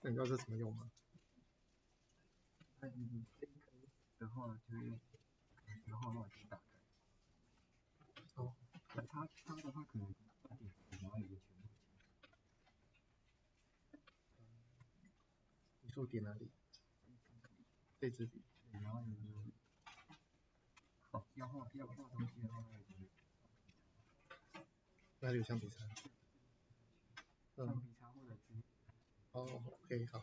那你知道这怎么用吗？那你这个的话，就是然后让我去打开。哦，它的话可能把点然后有个全部。你说点哪里？这支笔。然后有个要画东西的话，哪里有橡皮擦？橡皮擦或者纸。哦，OK，好，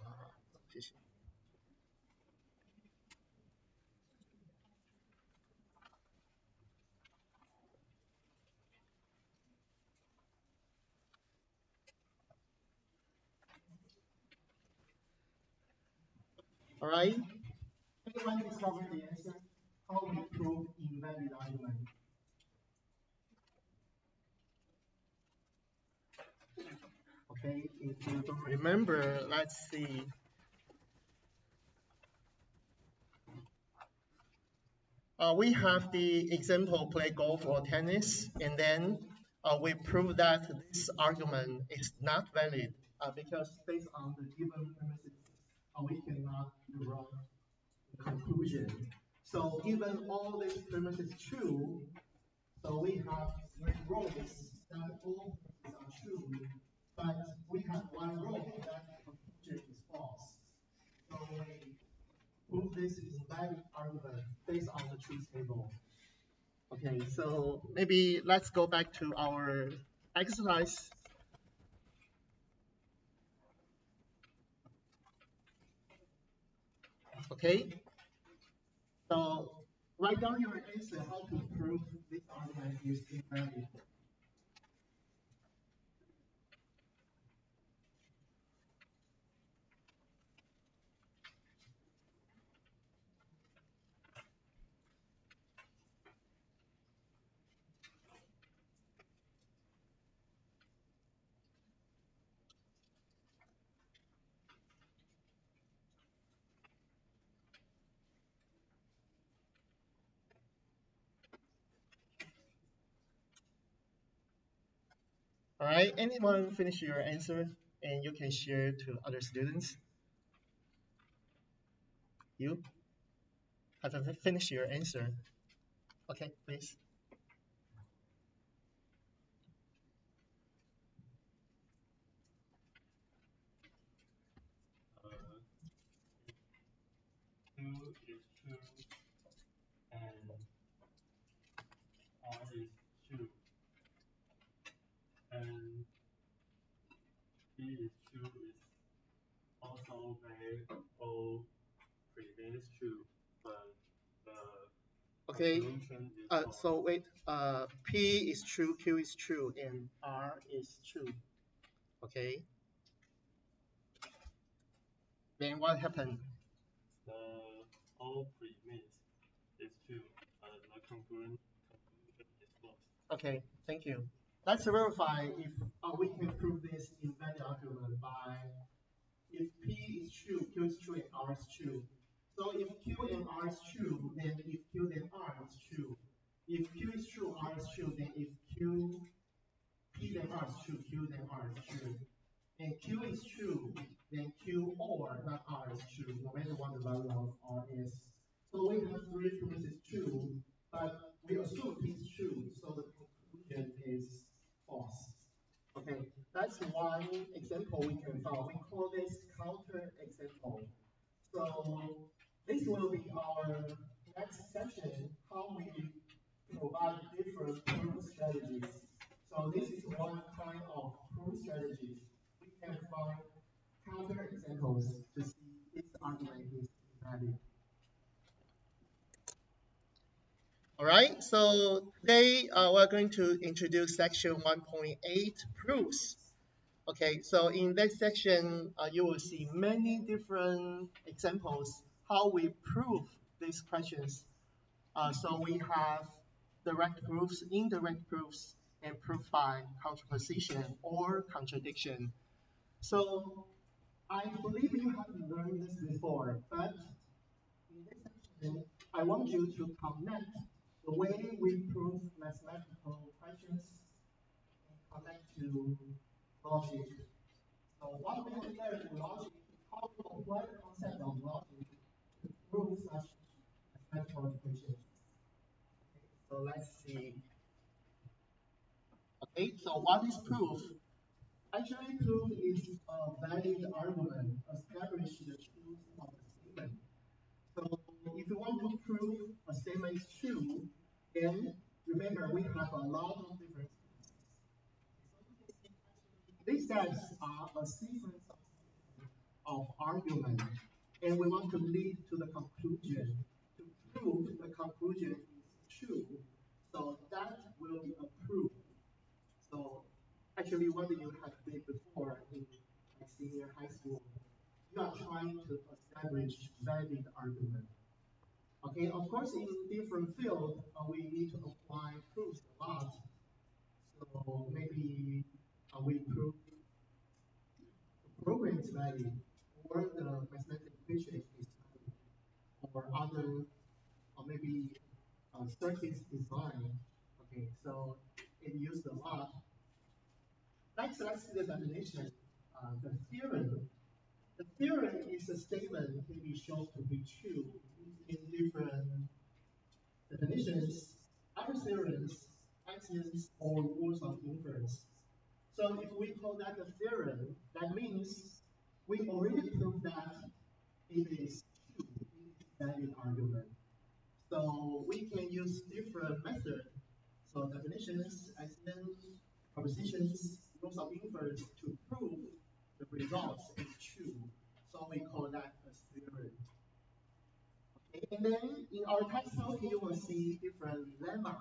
谢谢。All right. Anyone discover the answer? How we prove invalid argument? Okay, if you don't remember, let's see. We have the example play golf or tennis, and then we prove that this argument is not valid because based on the given premises, we cannot draw the conclusion. So given all these premises true, so we have three rows that all premises are true, but we have one row that the conclusion is false. So we prove this is invalid argument based on the truth table. Okay, so maybe let's go back to our exercise. Okay, so write down your answer how to prove this argument is invalid. All right, anyone finish your answer and you can share to other students? You have finished your answer. Okay, please. Q is true and R is true and P is true is also very all prevents true, but the Okay. solution is false. So wait. P is true, Q is true, and R is true. Okay. Then what happened? The all premise is true, but the conclusion is false. Okay, thank you. Let's verify if we can prove this invalid argument by if P is true, Q is true, and R is true. So if Q and R is true, then if Q then R is true. If Q is true, R is true, then if P then R is true, Q then R is true. And Q is true, then Q or not R is true, no matter what the value of R is. So we have three premises true, but we assume P is true, so the conclusion is false. Okay, that's one example we can solve. We call this counter example. So this will be our next session, how we provide different proof strategies. So this is one kind of proof strategies. We can find counter examples to see if the argument is valid. All right, so today we're going to introduce section 1.8 proofs. Okay, so in that section, you will see many different examples how we prove these questions. So we have direct proofs, indirect proofs, and proof by contraposition or contradiction. So I believe you have learned this before, but in this section, I want you to connect the way we prove mathematical questions and connect to logic. So what we have learned in logic apply the concept of logic to prove such mathematical equations. Okay, so let's see. Okay, so what is proof? Actually, proof is a valid argument establish the truth of a statement. So if you want to prove a statement is true, then remember we have a lot of different steps. These steps are a sequence of arguments, and we want to lead to the conclusion. To prove the conclusion is true, so that will be a proof. So actually, what you have did before in like senior high school, you are trying to establish valid argument. Okay, of course, in different fields, we need to apply proofs a lot. So maybe we prove the program is valid, or the mathematical equation is valid, or other, or maybe circuit design. Okay, so it used a lot. Next, let's see the definition. The theorem. The theorem is a statement can be shown to be true in different definitions, other theorems, axioms, or rules of inference. So if we call that a theorem, that means we already proved that it is true, it is a valid argument. So we can use different methods, so definitions, axioms, propositions, rules of inference to prove the results is true. So we call that a theorem. And then in our textbook, you will see different lemma.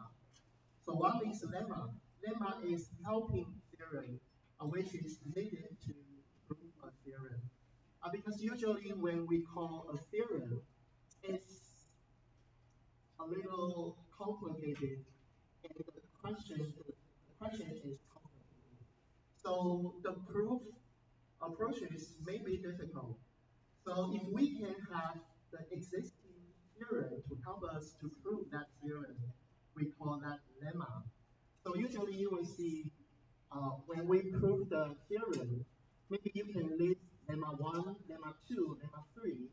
So what is lemma? Lemma is helping theorem, which is needed to prove a theorem. Because usually when we call a theorem, it's a little complicated, and the question is complicated. So the proof approaches may be difficult. So if we can have the existing theorem to help us to prove that theorem, we call that lemma. So usually you will see when we prove the theorem, maybe you can list lemma 1, lemma 2, lemma 3,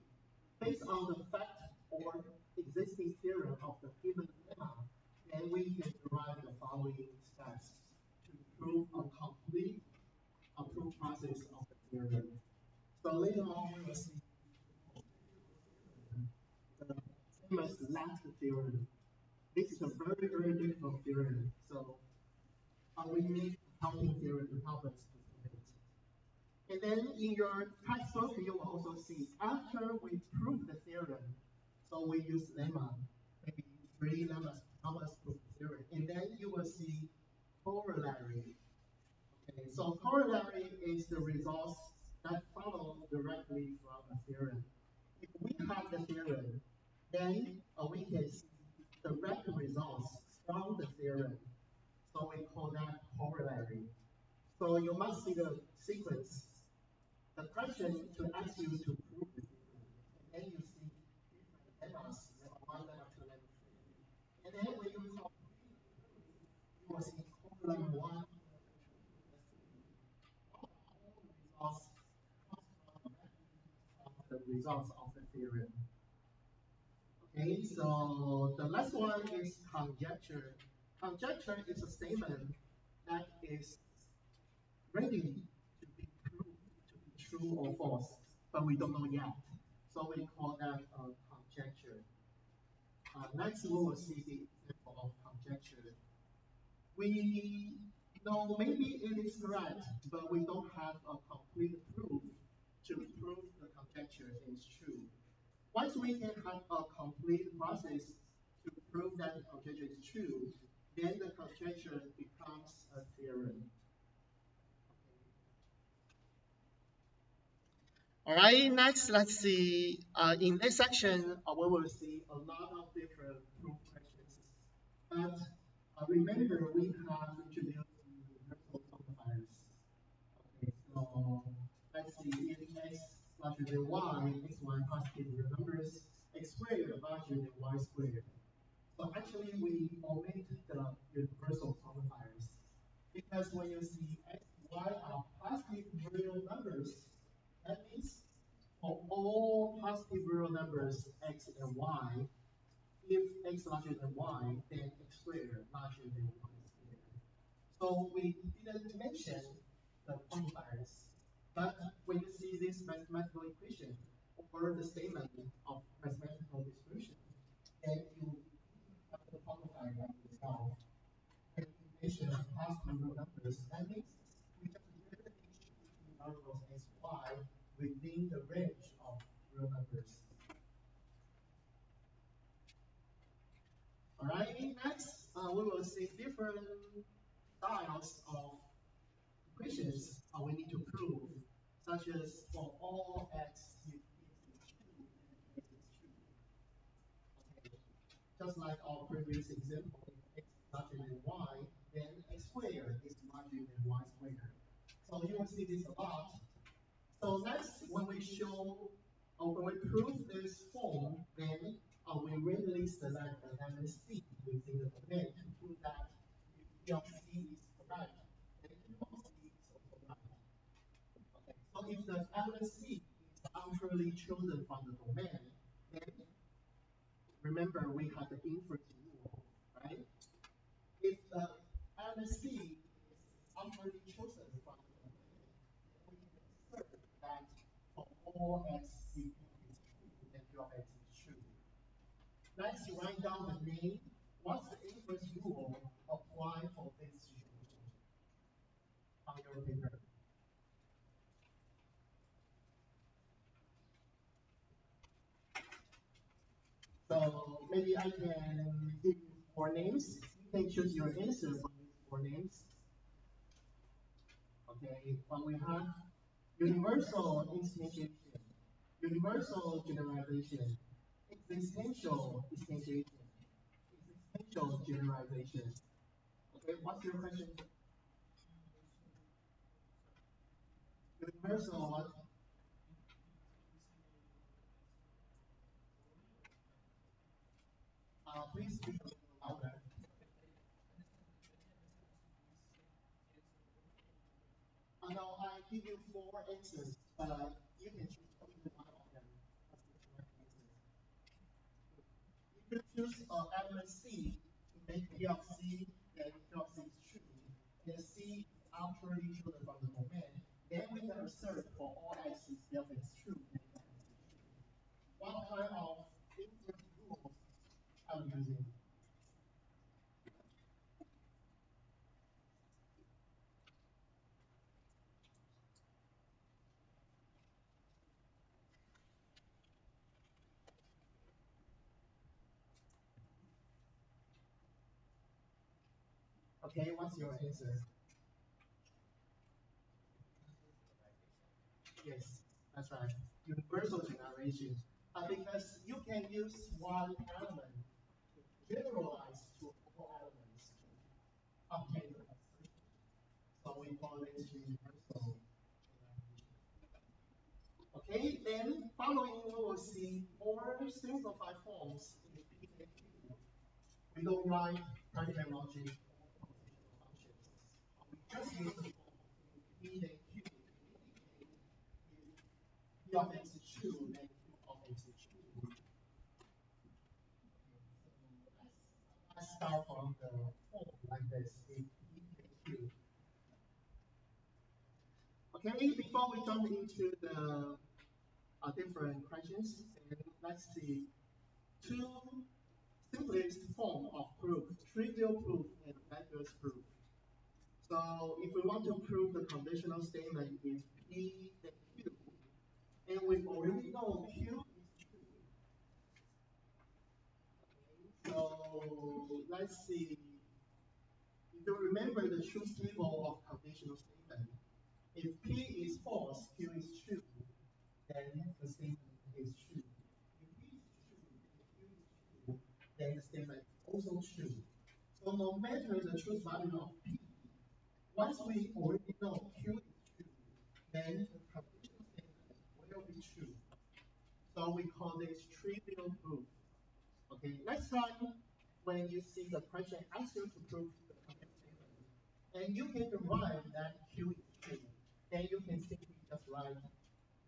based on the fact or existing theorem of the given lemma, then we can derive the following steps to prove a complete proof process of the theorem. So later on, we will see the famous last theorem. This is a very, very difficult theorem. So we need a helping theorem to help us to prove it. And then in your textbook, you will also see after we prove the theorem, so we use lemma, maybe 3 lemmas to help us prove the theorem. And then you will see corollary. Okay, so corollary is the results that follow directly from a theorem. If we have the theorem, then we can see direct results from the theorem. So we call that corollary. So you must see the sequence. The question to ask you to prove the theorem, and then you see different lemmas, lemma 1, lemma 2, lemma 3. And then when you complete the proof, you will see corollary 1, results from the results of the theorem. Okay, so the last one is conjecture. Conjecture is a statement that is ready to be proved to be true or false, but we don't know yet. So we call that a conjecture. Next, we will see the example of conjecture. We know maybe it is correct, but we don't have a complete proof to prove the conjecture is true. Once we can have a complete process to prove that the conjecture is true, then the conjecture becomes a theorem. All right, next, let's see. In this section, we will see a lot of different proof questions. But remember, we have introduced universal quantifiers. Okay, so let's see. If x larger than y, xy positive real numbers, x squared larger than y squared. So actually, we omit the universal quantifiers because when you see x, y are positive real numbers, that means for all positive real numbers x and y, if x larger than y, then x squared larger than y squared. So we didn't mention the quantifiers, but when you see this mathematical equation or the statement of mathematical distribution, then you have the quantifier like itself. And you mention positive real numbers, that means we just randomly choose two variables x, y within the range of real numbers. Alright, next we will see different styles of equations we need to prove, such as for all x if is true and x is true. Okay. Just like our previous example, if x is larger than y, then x squared is larger than y squared. So you will see this a lot. So next, when we show or when we prove this form, then we randomly select an element C within the domain to prove that if P of C is correct, then Q of C is also right. Okay. So if the element C is arbitrarily chosen from the domain, then remember we have the inference rule, right? If the element C is arbitrarily chosen from the domain, then we can assert that for all x C is true, then Q of x is true. Next, you write down the name. What's the inference rule apply for this situation on your paper? So maybe I can give you 4 names. You can choose your answer from these 4 names. Okay, what we have: universal instantiation, universal generalization, existential instantiation, existential generalization. Okay, what's your question? Universal what? Please speak a little louder. Now I give you 4 answers, but you can choose only one of them as the correct answer. If you choose element C to make P of C, then Q of C is true, and C is arbitrarily chosen from the domain, then we can assert for all x is delta is true, then delta is true. What kind of inference rules are we using? Okay, what's your answer? Yes, that's right. Universal generalization. Because you can use one element to generalize to all elements to obtain the assertion. So we call this universal generalization. Okay, then following we will see more simplified forms in P and Q. We don't write practical logic or positional functions. We just use the form in P and Q to indicate if P of x is true, then Q of x is true. Okay, so let's start from the form like this in P and Q. Okay, before we jump into the different questions, and let's see 2 simplest form of proof: trivial proof and vacuous proof. So if we want to prove the conditional statement is P and Q, and we already know Q is true. Okay, so let's see. If you remember the truth table of conditional statement, if P is false, Q is true, then the statement is true. If P is true and Q is true, then the statement is also true. So no matter the truth value of P, once we already know Q is true, then the conditional statement will be true. So we call this trivial proof. Okay, next time when you see the question asks you to prove the conditional statement, and you can derive that Q is true, then you can simply just write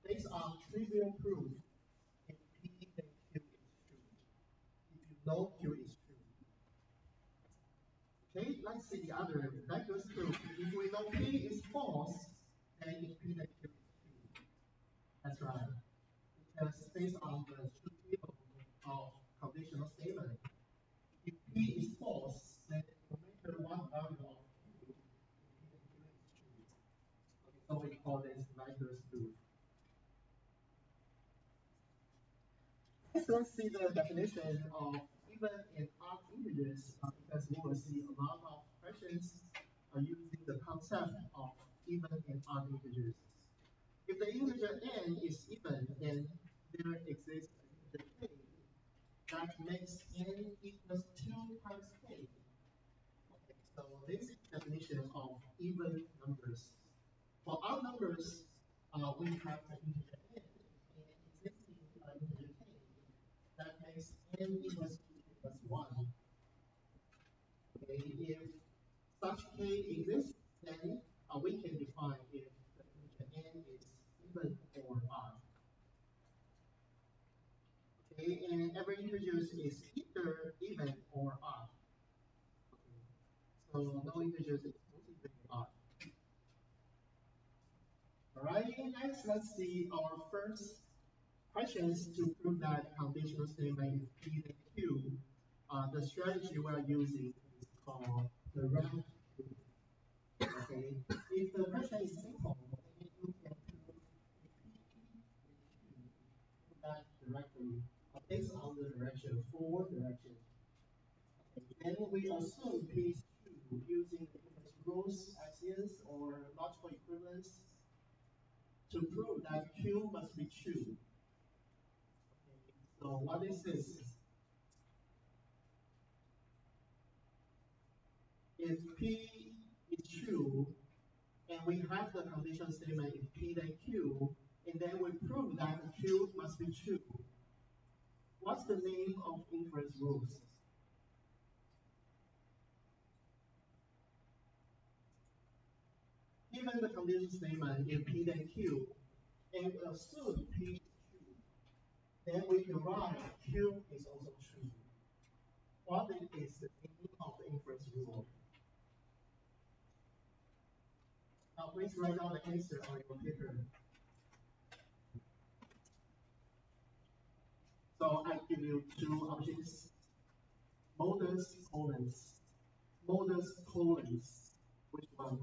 based on trivial proof, if P then Q is true. If you know Q is true. Okay, let's see the other vectors proof. If we know P is false, then if P then Q is true. That's right. Because based on the truth of conditional statement, if P is false, then no matter what value of Q, P then Q is true. Okay, so we call this vectors proof. Let's see the definition of even and odd integers because we will see a lot of questions using the concept of even and odd integers. If the integer n is even, then there exists an integer k that makes n equals 2 times k. Okay, so this is the definition of even numbers. For odd numbers, we have the integer n and existing integer k that makes n equals 2 plus 1. Okay, if such k exists, then we can define if the integer n is even or odd. Okay, and every integer is either even or odd. Okay, so no integer is exclusively odd. Alright, next let's see our first questions to prove that conditional statement is P then Q. The strategy we are using is called the rank proof. Okay, if the question is simple, then you can prove that directly based on the direction, forward direction. Then we assume P is true using the inference rules, axioms, or logical equivalence to prove that Q must be true. Okay, so what is this? If P is true, and we have the conditional statement if P then Q, and then we prove that Q must be true. What's the name of inference rules? Given the conditional statement if P then Q, and we assume P is true, then we can write Q is also true. What is the meaning of the inference rule? Now please write down the answer on your paper. So I give you two options. Modus tollens. Modus tollens. Which one?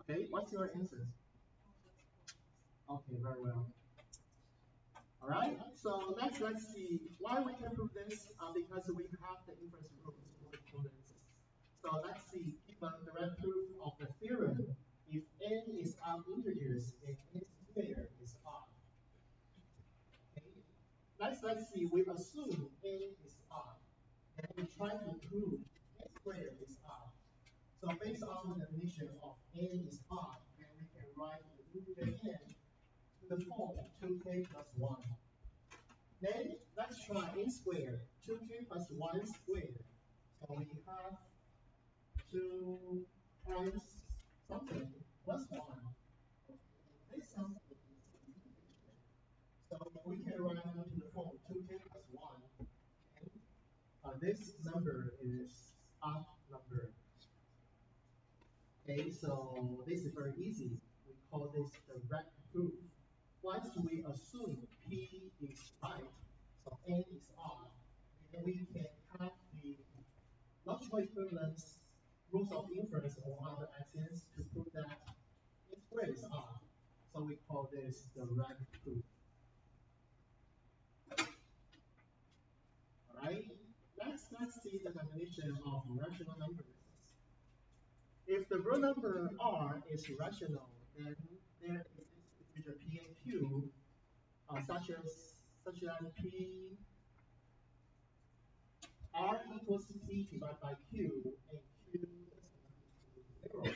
Okay, what's your answer? Okay, very well. All right, so next let's see why we can prove this because we have the inference rules for equivalence. So let's see, given the direct proof of the theorem, if n is odd integers, then n squared is odd. Okay, let's see, we assume n is odd, then we try to prove n squared is odd. So based on the definition of n is odd, then we can write the integer n to the form 2k plus 1. Then let's try n squared, 2k plus 1 squared. So we have 2 times something plus 1. This something is an integer. So we can write it to the form 2k plus 1. And this number is odd number. Okay, so this is very easy. We call this direct proof. Once we assume P is right, so n is odd, then we can have the logical equivalence, rules of inference, or other axioms to prove that n squared is odd. So we call this direct proof. Alright, let's see the definition of rational numbers. If the real number R is rational, then there exists integer P and Q, such as P R equals P divided by Q, and Q is equal to 0.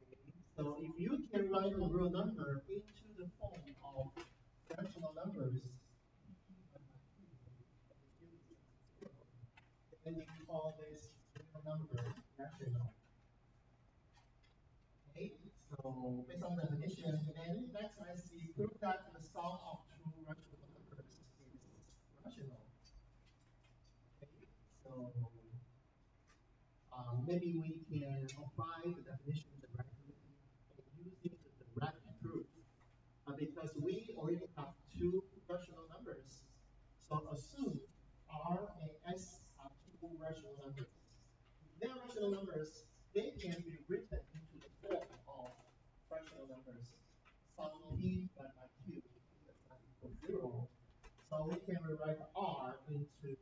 Okay, so if you can write a real number into the form of rational numbers, based on definition, then next let's see, prove that the sum of two rational numbers is rational. Okay, so maybe we can apply the definition directly and using the direct proof. Because we already have two rational numbers. So assume R and S are two rational numbers. If they're rational numbers, they can be written into the form of rational numbers. Sum P divided by Q is not equal to 0. So we can rewrite R into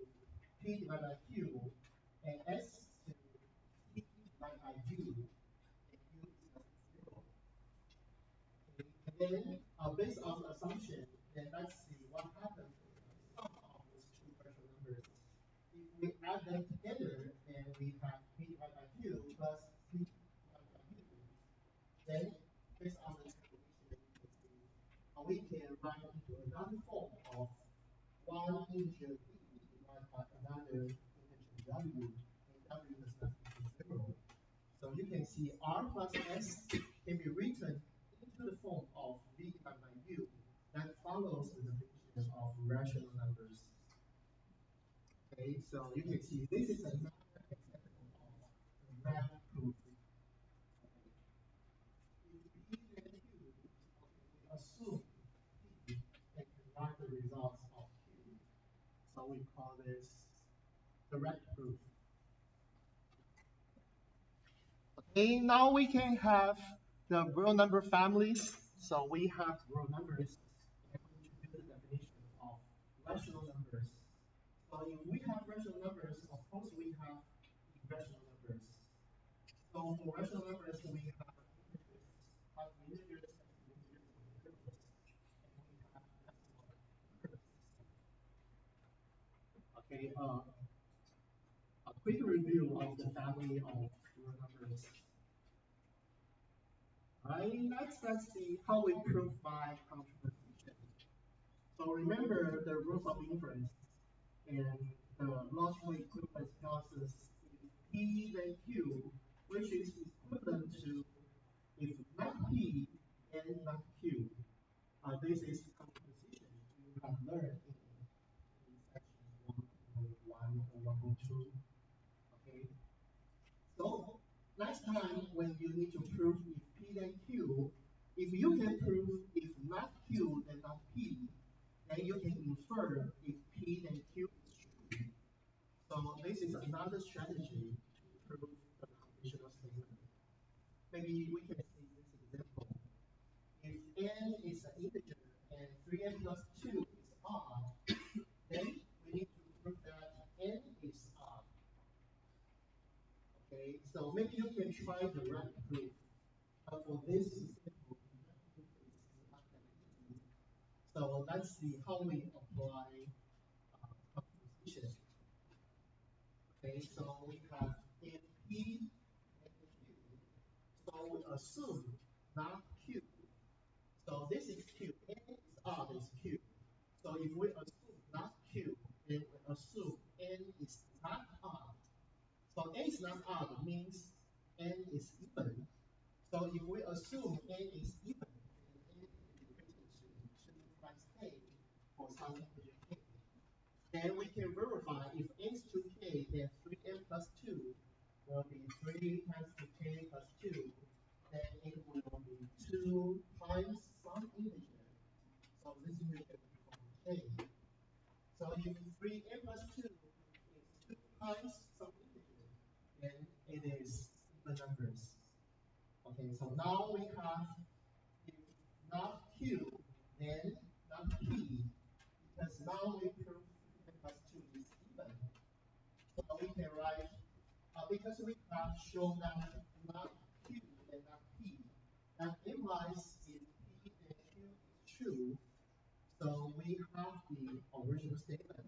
P divided by Q and S to P divided by U. And U is not 0. And then, based on the assumption, then let's see what happens with the sum of these two rational numbers. If we add them together, then we have P divided by Q plus P divided by U. Then, based on the calculation, we can write into another form of one integer p divided by another integer w, and w does not equal 0. So you can see R plus S can be written into the form of V divided by U that follows the definition of rational numbers. Okay, so you can see this is another example of direct proof. If P and Q, we assume P and can write the results of Q. So we call this direct proof. Okay, now we can have the real number families. So we have real numbers, and we introduce the definition of rational numbers. So if we have rational numbers, of course we have irrational numbers. So for rational numbers, we have integers, integers, and we have decimal numbers. Okay, a quick review of the family of real numbers. Right, let's see how we prove by contraposition. So remember the rules of inference and the logical equivalence tells us if P then Q, which is equivalent to if not P then not Q. This is contraposition you have learned in section 1.1 or 1.2. Okay. So next time when you need to prove if P then Q, if you can prove if not Q then not P, then you can infer if P then Q is true. So this is another strategy to prove the conditional statement. Maybe we can see this example. If n is an integer and 3n plus 2 is odd, then we need to prove that n is odd. Okay, so maybe you can try direct proof, but for this example, direct proof is not that easy. So let's see how we apply composition. Okay, so we have if P and Q, so we assume not Q. So this is Q, n is odd is Q. So if we assume not Q, then we assume n is not odd. So n is not odd means n is even. So if we assume n is even, then n is equal to 2 times k for some integer k. Then we can verify if n is 2k, then 3n plus 2 will be 3 times 2k plus 2. Then it will be 2 times some integer. So this integer will become k. So if 3n plus 2 is 2 times some integer, then it is even numbers. Okay, so now we have if not q, then not p, because now we prove 3n plus 2 is even. So we can write, because we have shown that not q and not p, that implies if p and q is true, so we have the original statement.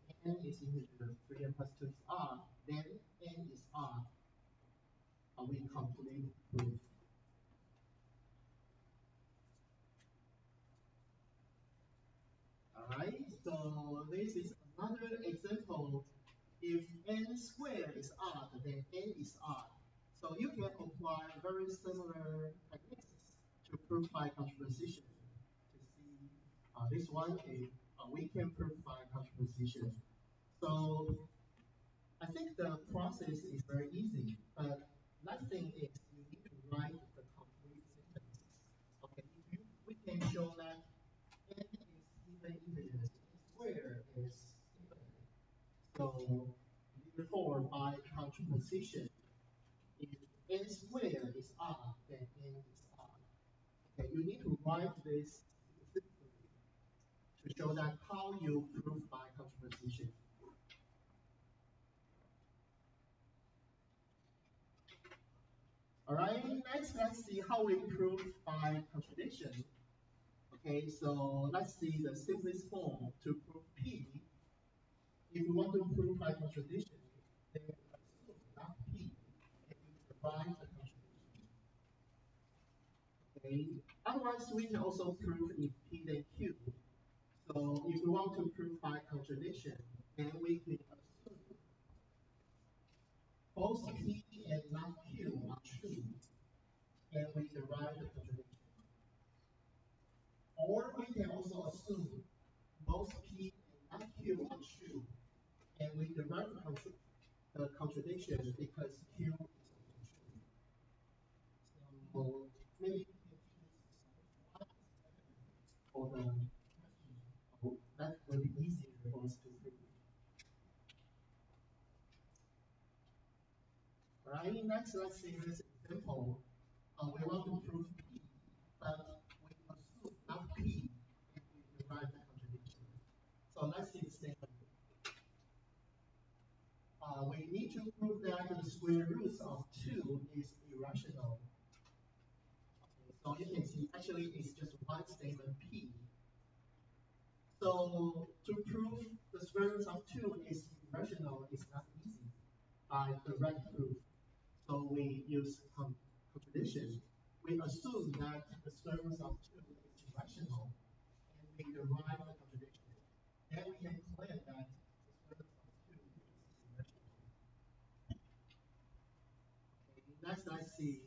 If n is integer, 3n plus 2 is odd, then n is odd. We complete proof. Alright, so this is another example. If n squared is odd, then n is odd. So you can apply very similar techniques to prove by contraposition. To see this one is we can prove by contraposition. So I think the process is very easy, but last thing is you need to write the complete sentence. Okay, we can show that n is even integers, n squared is even. So therefore, by contraposition, if n squared is odd, then n is odd. Okay, you need to write this specifically to show that how you prove by contraposition. All right, next let's see how we prove by contradiction. Okay, so let's see the simplest form to prove P. If we want to prove by contradiction, then assume that P and we divide the contradiction. Okay, otherwise we can also prove if P then Q. So if we want to prove by contradiction, then we can assume both P and not Q are true, and we derive the contradiction. Or we can also assume both P and not Q are true, and we derive the contradiction because Q is also true. So maybe we can choose for the question. Oh, that will be easier for us to prove. Right, next let's see this example. We want to prove P, but we assume not P, and we derive the contradiction. So let's see the statement. We need to prove that the square root of 2 is irrational. Okay, so you can see actually it's just one statement P. So to prove the square root of 2 is irrational is not easy by direct proof. So we use contradiction. We assume that the square root of 2 is irrational, and we derive the contradiction. Then we can claim that the square root of 2 is irrational. Okay, next, let's see.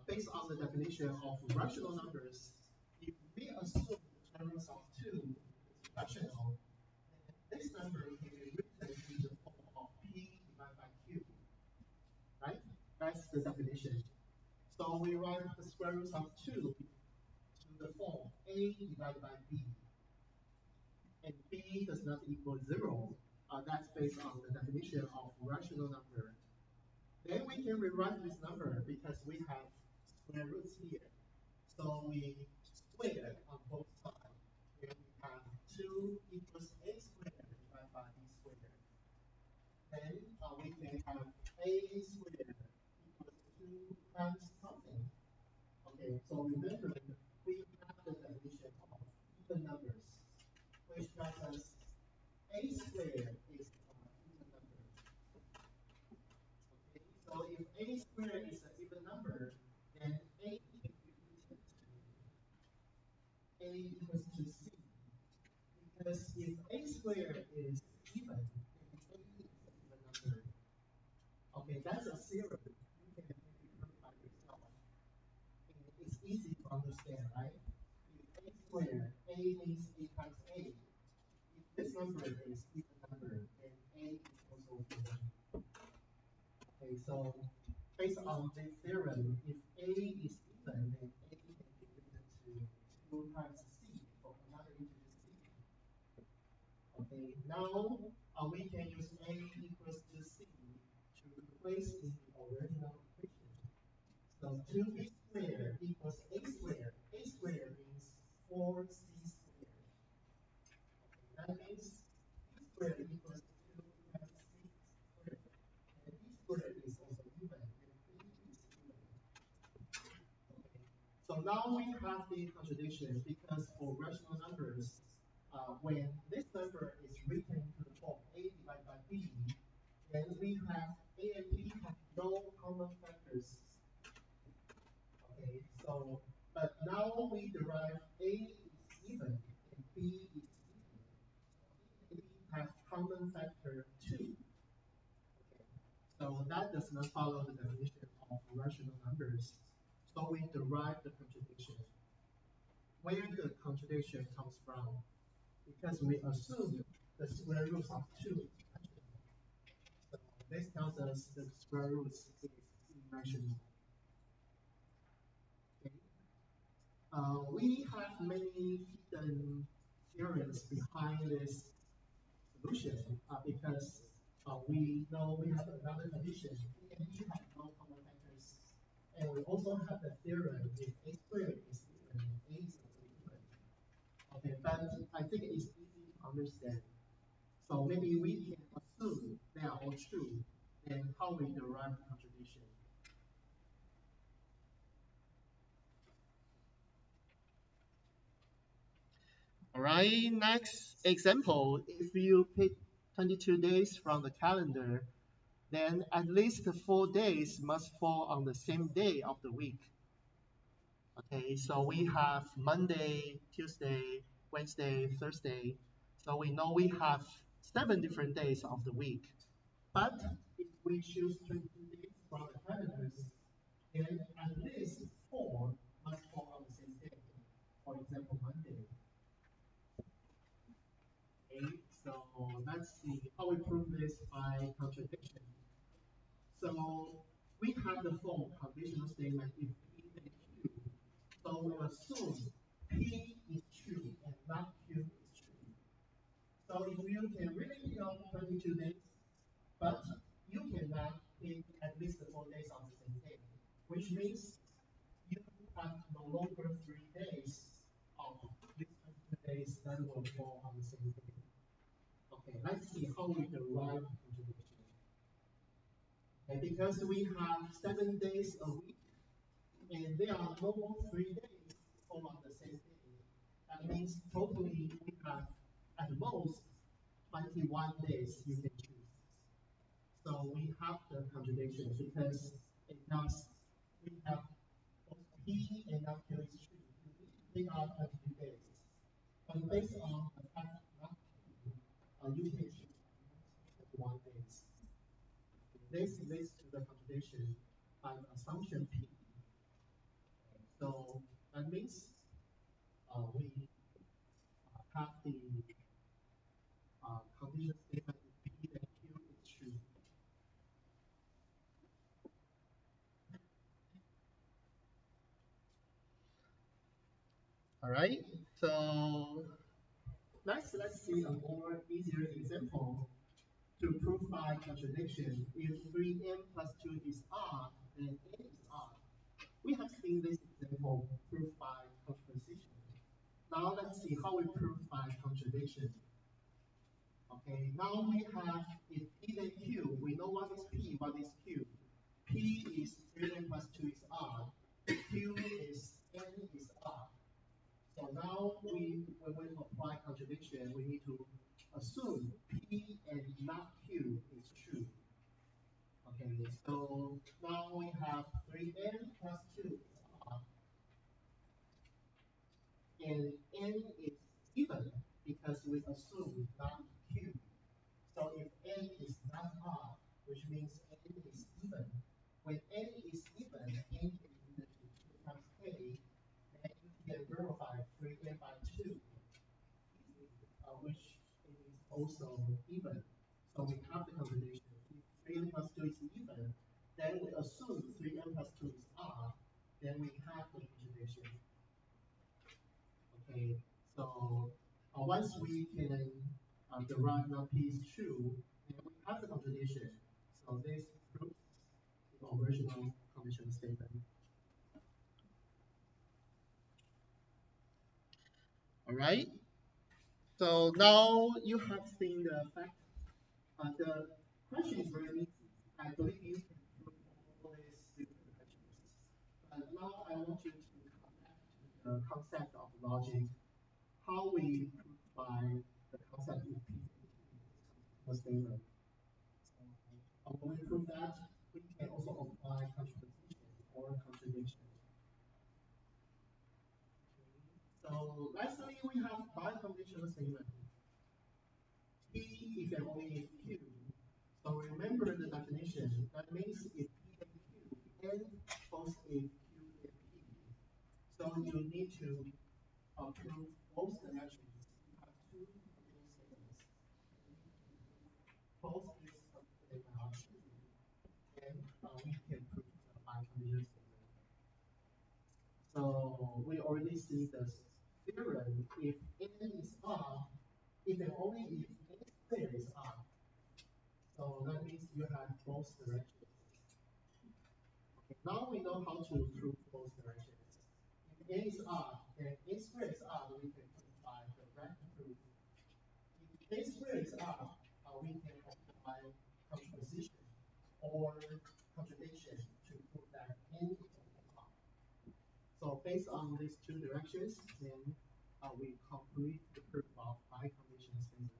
Based on the definition of rational numbers, if we assume the square root of 2 is rational, then this number can be written in the form of P divided by Q. Right? That's the definition. So we write the square root of 2 to the form A divided by B. And B does not equal 0. That's based on the definition of rational number. Then we can rewrite this number because we have square roots here. So we square on both sides. Then we have 2 equals A squared divided by B squared. Then we can have A squared equals 2 times something. Okay, so remember, we have the definition of even numbers, which tells us A squared is even number. Okay, so if A squared is an even number, then A can be written to A equals to C. Because if A squared is even, then A is an even number. Okay, that's a theorem. You can maybe prove by yourself. And it's easy to understand, right? If A squared, A means A times A. If this number is even number, then A is also even. Okay, so based on this theorem, if A is even, then A can be written to 2 times C for another integer C. Okay, now we can use A equals to C to replace in the original equation. So 2B squared equals A squared. A squared means 4C squared. Okay, that means B squared equals 2 times C squared. And B squared is also even, and B is even. Okay, so now we have the contradiction because for rational numbers, when this number is written to the form A divided by B, then we have A and B have no common factors. Okay, so, but now we derive A is even and B is even. A and B have common factor 2. Okay, so that does not follow the definition of rational numbers. So how we derive the contradiction. Where the contradiction comes from? Because we assume the square root of 2. So this tells us the square root is irrational. Okay. We have many hidden theorems behind this solution because we know we have another condition. We have no common factors. And we also have the theorem if a squared is even and a is also even. Okay, but I think it's easy to understand. So maybe we can assume they are all true, and how we derive the contradiction. All right, next example, if you pick 22 days from the calendar, then at least 4 days must fall on the same day of the week. Okay, so we have Monday, Tuesday, Wednesday, Thursday. So we know we have 7 different days of the week. But if we choose 22 days from the calendars, then at least 4 must fall on the same day. For example, Monday. Okay, so let's see how we prove this by contradiction. So we have the form conditional statement if P and Q. So we assume P is true and not Q is true. So if you can really pick up 22 days, but you cannot pick at least 4 days on the same day, which means you have no longer 3 days of these 22 days that will fall on the same day. Okay, let's see how we derive contradiction. Okay, because we have 7 days a week, and there are no more 3 days fall on the same day. That means totally we have at most 21 days you can choose. So we have the contradiction because it does we have both P and not Q is true. We are 22 days. But based on the fact not Q, you can choose 21 days. This leads to the contradiction by the assumption P. So that means we have the condition statement P and Q is true. All right. So let's see a more easier example to prove by contradiction. If 3n plus 2 is odd, then n is odd. We have seen this example proved by contraposition. Now let's see how we prove by contradiction. Okay, now we have if P then Q, we know what is P, what is Q. P is 3n plus 2 is odd. Q is n is odd. So now when we apply contradiction, we need to assume P and not Q is true. Okay, so now we have 3n plus 2 is odd. And n is even because we assume not Q. So if n is not odd, which means n is even, when n is even, n can be equal to 2 times k, then you can verify 3n by 2, which is also even. So we have the combination. If 3n plus 2 is even, then we assume 3n plus 2 is odd, then we have the contradiction. Okay, so once we can derive that P is true, and we have the contradiction. So this proves the original conditional statement. All right. So now you have seen the fact. The question is very easy. I believe you can prove all these different questions. But now I want you to come back to the concept of logic. How we prove by the concept of P statement. When we prove that, we can also apply contraposition or contradiction. So lastly, we have biconditional statement. P is and only if Q. So remember the definition. That means if P and Q, n both if Q and P. So you need to prove both directions. You have two conditional statements. Both is statement are true, then we can prove the biconditional statement. So we already see the theorem. If n is odd, if and only if n squared is odd. So that means you have both directions. Okay, now we know how to prove both directions. If n is odd, then n squared is odd, we can prove by direct proof. If n squared is odd, we can apply contraposition or contradiction to prove that n is odd. So based on these two directions, then we complete the proof of biconditional statement.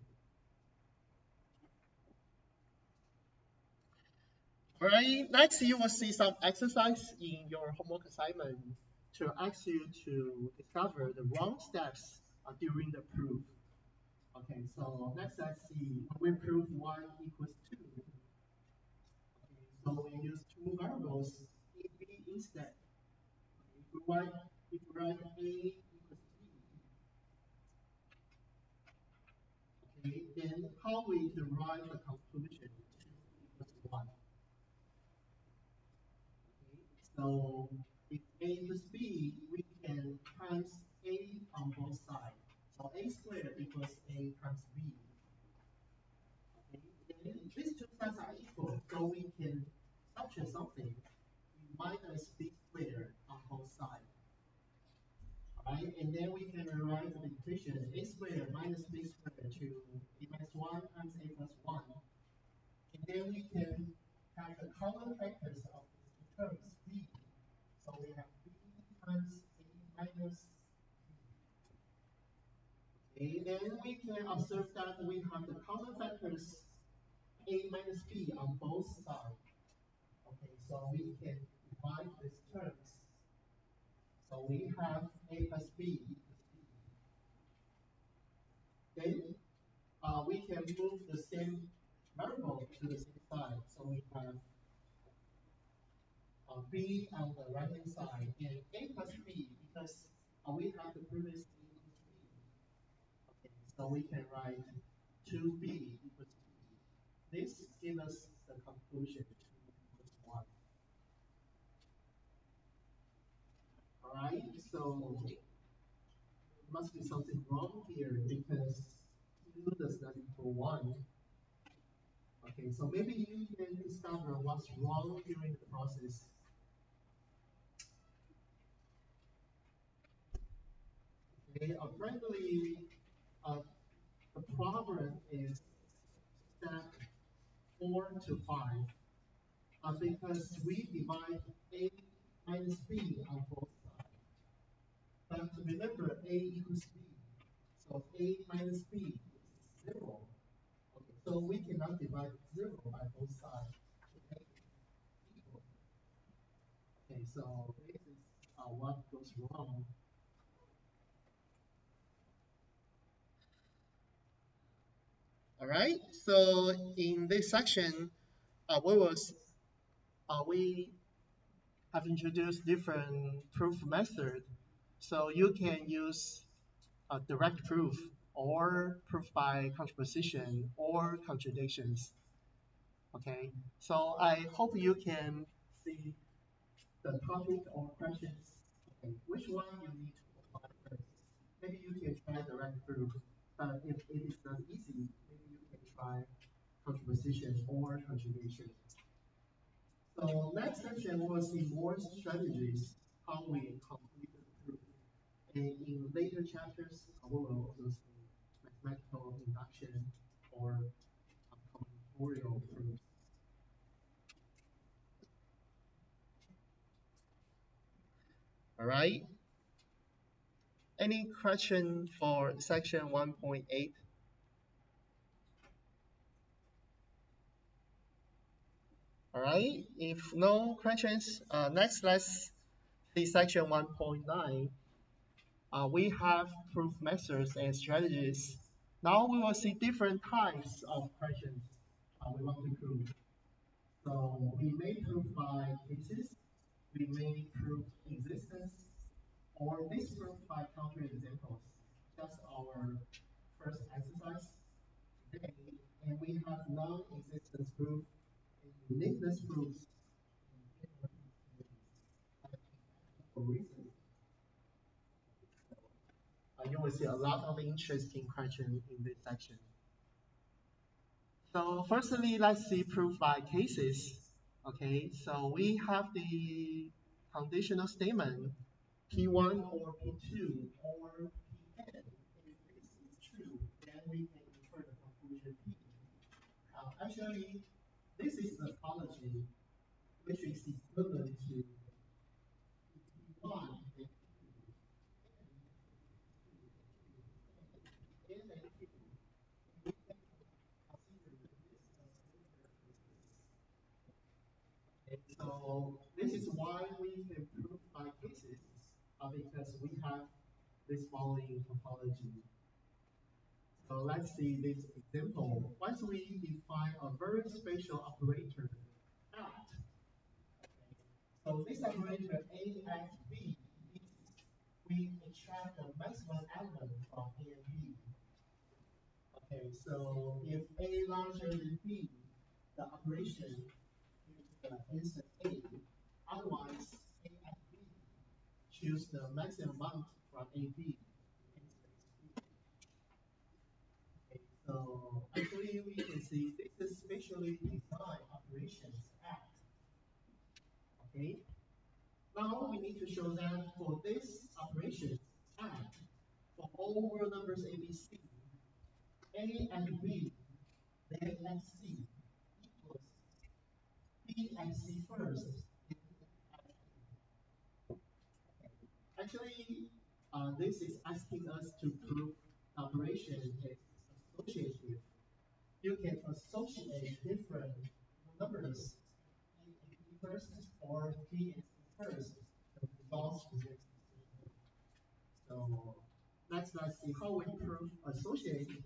Alright, next you will see some exercise in your homework assignment to ask you to discover the wrong steps during the proof. Okay, so let's see. We prove 1 equals 2. Okay, so we use two variables, a, b instead. Okay, if we write a equals b, okay, then how we derive the conclusion 2 equals 1? Okay, so if a equals b, we can times a on both sides. So a squared equals a times b. Okay, and these two sides are equal, so we can substitute something. Minus b squared on both sides. Alright, and then we can rewrite the equation a squared minus b squared to a minus 1 times a plus 1. And then we can have the common factors of these two terms, b. So we have b times a minus b. Okay, and we can observe that we have the common factors a minus b on both sides. Okay, so we can divide these terms. So we have a plus b equals b. Then we can move the same variable to the same side. So we have b on the right hand side and a plus b because we have the previous b equals b. Okay, so we can write 2b equals b. This gives us the conclusion 2 equals 1. Alright, so must be something wrong here because 2 does not equal 1. Okay, so maybe you can discover what's wrong during the process. Okay, apparently, the problem is step 4 to 5 because we divide a minus b on both sides. But remember, a equals b, so a minus b is 0. Okay, so we cannot divide 0 by both sides to make it equal. Okay, so this is what goes wrong. All right, so in this section, we have introduced different proof methods. So you can use direct proof or proof by contraposition or contradictions. Okay, so I hope you can see the topic or questions. Okay, which one you need to apply first? Maybe you can try direct proof, but if it is not easy, maybe you can try contraposition or contradiction. So next section will see more strategies how we complete the proof. And in later chapters, we will also see mathematical induction or combinatorial proofs. All right. Any question for section 1.8? All right. If no questions, next let's see section 1.9. We have proof methods and strategies. Now we will see different types of questions we want to prove. So we may prove by cases, we may prove existence, or this proof by counterexamples. Just our first exercise today, and we have non-existence proof and uniqueness proofs for reasons. You will see a lot of interesting questions in this section. So firstly, let's see proof by cases. Okay, so we have the conditional statement P1 or P2 or Pn. If this is true, then we can infer the conclusion P. Actually, this is the topology which is equivalent to P1 and so this is why we can prove by cases, because we have this following topology. So let's see this example. Once we define a very special operator at, so this operator A at B, we extract the maximum element from A and B. Okay, so if A larger than B, the operation is insert A. Otherwise, A at B, choose the maximum amount from AB. Okay, so actually we can see this is specially designed operations at. Okay, now we need to show that for this operation at, for all real numbers ABC, A and B, then at C equals B and C first. Actually, this is asking us to prove operation is associative. You can associate different numbers first or B and C first. The results is so let's see how we prove associative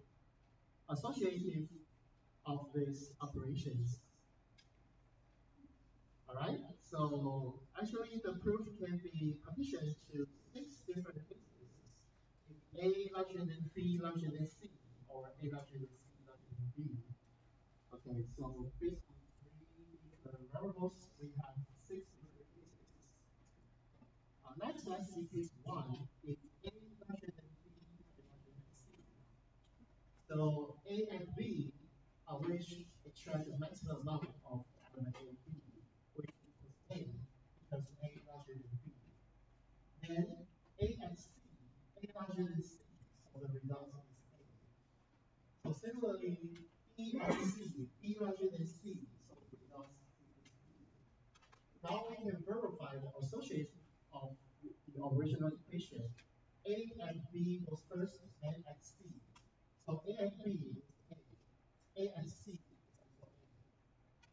of these operations. All right. So actually, the proof can be partitioned to 6 different cases. If A larger than B larger than C, or A larger than C larger than B. Okay. So based on 3 different variables, we have 6 different cases. Next, let's see case 1. If A larger than B larger than C. So A and B are which extract the maximum amount of element A and B, which equals A, because A larger than B. Then A and C, A larger than C, so the result is A. So similarly, B and C, B larger than C, so the result is B. Now we can verify the association of the original equation. A and B goes first, then at C. So A and B is A and C is also A.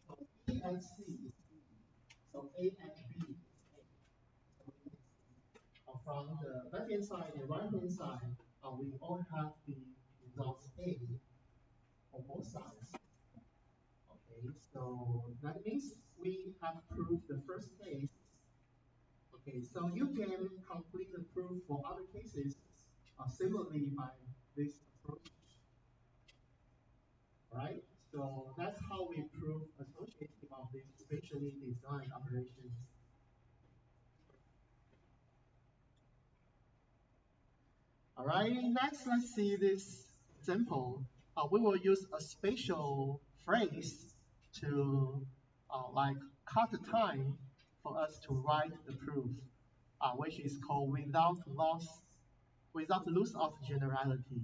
So B and C is B. So A and B is A. So we can see from the left hand side and right hand side, we all have the results A on both sides. Okay, so that means we have proved the first case. Okay, so you can complete the proof for other cases similarly by this approach. Right? So that's how we prove associative of these spatially designed operations. All right, next let's see this example. We will use a spatial phrase to like cut the time for us to write the proof, which is called without loss of generality.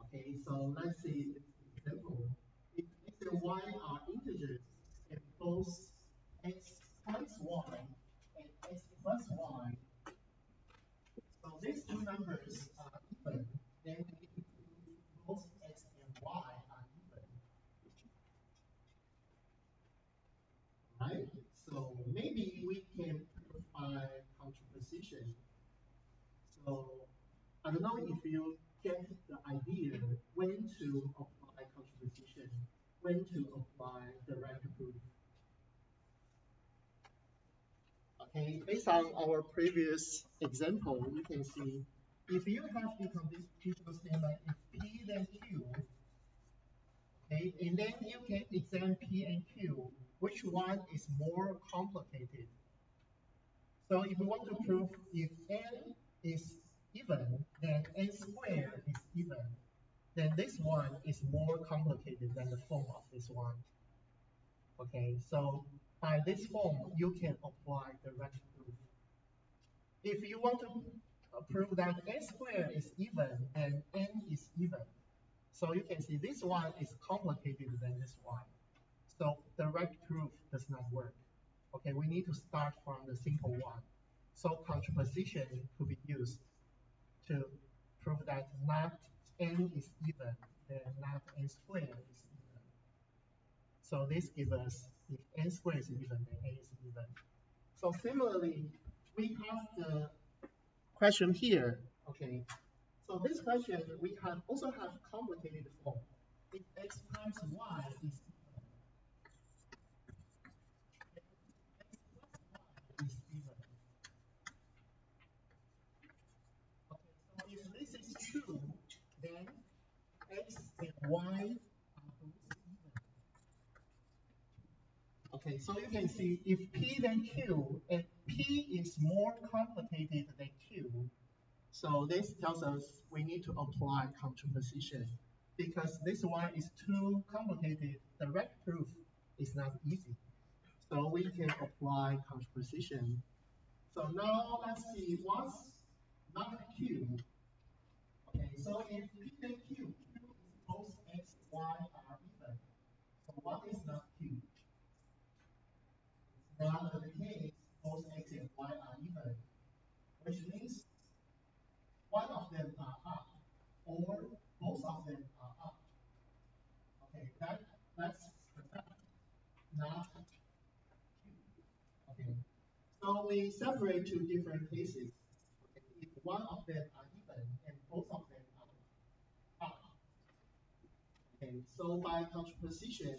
Okay, so let's see this example. If x and y are integers and both x times y and x plus y, so these two numbers are even, then we need to prove both x and y are even. Right? So maybe we can prove by contraposition. So I don't know if you get the idea when to apply contraposition, when to apply direct proof. Okay, based on our previous example, you can see if you have the conditional statement if P then Q, okay, and then you can examine P and Q, which one is more complicated? So if you want to prove if n is even, then n squared is even, then this one is more complicated than the form of this one. Okay, so by this form, you can apply direct proof. If you want to prove that n squared is even and n is even, so you can see this one is complicated than this one. So direct proof does not work. Okay, we need to start from the simple one. So contraposition could be used to prove that not n is even, then not n squared is even. So this gives us if n squared is even, then n is even. So similarly, we have the question here. Okay, so this question we can also have complicated form. If x times y is even, then x plus y is even. Okay, so if this is true, then x and y are both even. Okay, so you can see if P then Q, and P is more complicated than Q, so this tells us we need to apply contraposition. Because this one is too complicated, direct proof is not easy. So we can apply contraposition. So now let's see what's not Q. Okay, so if P and Q is both x, y are even. So what is not Q? It's not the case both x and y are even, which means one of them are up, or both of them are up. Okay, that's not Q. Okay, so we separate two different cases. Okay, if one of them are even and both of them are up. Okay, so by contraposition,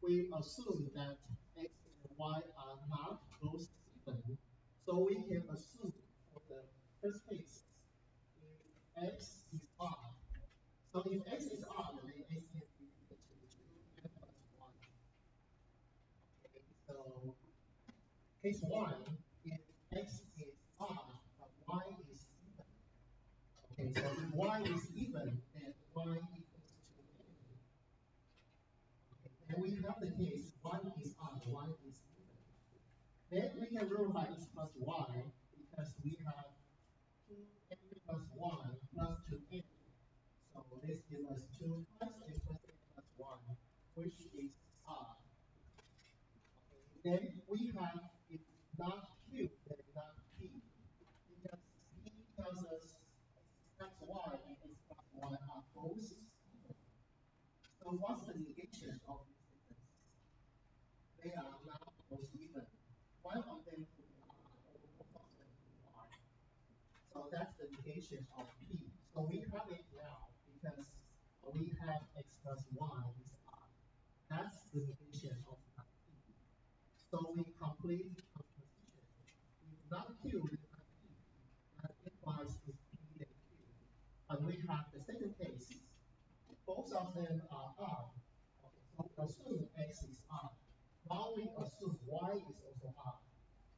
we assume that x and y are not both even. So we can assume for the first case, if x is odd. So if x is odd, then x can be equal to 2n plus 1. Okay, so case 1, if x is odd, but y is even. Okay, so if y is even, then y equals to n. Okay, then we have the case 1 is odd, y is even. Then we can verify x plus y because we have 2n plus 1 plus 2n. So this gives us 2 times n plus n plus 1, which is odd. Okay, then we have it's not Q, then not P. Because P tells us x times y and x plus y are both even. So what's the negation of this difference? They are not both even. One of them could be odd, or both of them could be odd. So that's the negation of P. So we have it now because we have x plus y is odd. That's the negation of not P. So we complete contraposition. If not Q, then not P. That implies it's P then Q. But we have the second case. Both of them are odd. Okay, so we assume x is odd. Now we assume y is also odd.